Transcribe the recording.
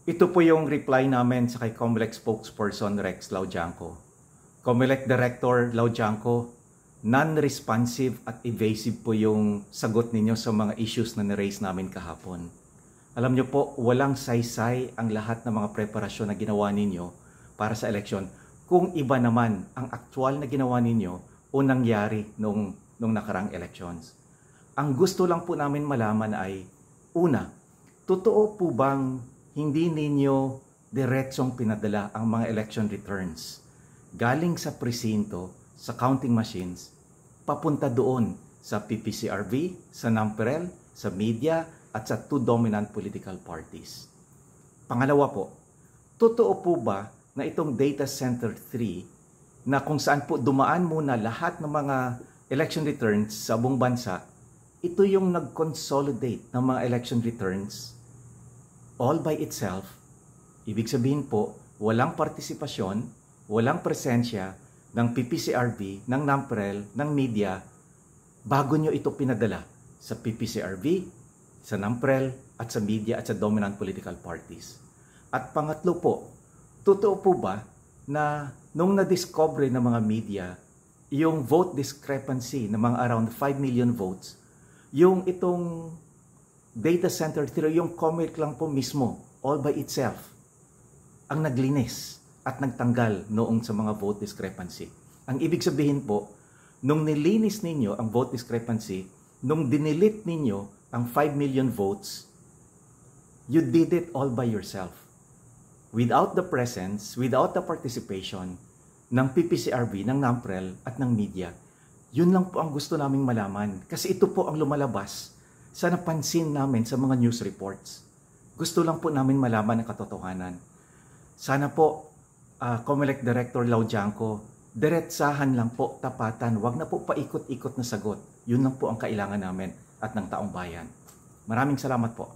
Ito po yung reply namin sa kay COMELEC spokesperson Rex Laudianco. COMELEC Director Laudianco, non-responsive at evasive po yung sagot ninyo sa mga issues na niraise namin kahapon. Alam nyo po, walang saysay ang lahat ng mga preparasyon na ginawa ninyo para sa eleksyon. Kung iba naman ang aktual na ginawa ninyo o nangyari nung nakarang elections. Ang gusto lang po namin malaman ay, una, totoo po bang hindi ninyo diretsong pinadala ang mga election returns galing sa presinto, sa counting machines, papunta doon sa PPCRV, sa NAMPREL, sa media, at sa two dominant political parties. Pangalawa po, totoo po ba na itong Data Center 3 na kung saan po dumaan muna lahat ng mga election returns sa buong bansa, ito yung nag-consolidate ng mga election returns all by itself? Ibig sabihin po, walang partisipasyon, walang presensya ng PPCRV, ng NAMPREL, ng media bago nyo ito pinadala sa PPCRV, sa NAMPREL, at sa media at sa dominant political parties. At pangatlo po, totoo po ba na nung na-discover ng mga media yung vote discrepancy ng mga around 5 million votes, yung itong Data Center 3, yung COMELEC lang po mismo, all by itself, ang naglinis at nagtanggal noong sa mga vote discrepancy. Ang ibig sabihin po, nung nilinis ninyo ang vote discrepancy, nung dinilit ninyo ang 5 million votes, you did it all by yourself. Without the presence, without the participation ng PPCRV, ng NAMPREL at ng media. Yun lang po ang gusto naming malaman. Kasi ito po ang lumalabas sa napansin namin sa mga news reports. Gusto lang po namin malaman ang katotohanan. Sana po, COMELEC Director Laudianco, diretsahan lang po, tapatan, wag na po paikot-ikot na sagot. Yun lang po ang kailangan namin at ng taong bayan. Maraming salamat po.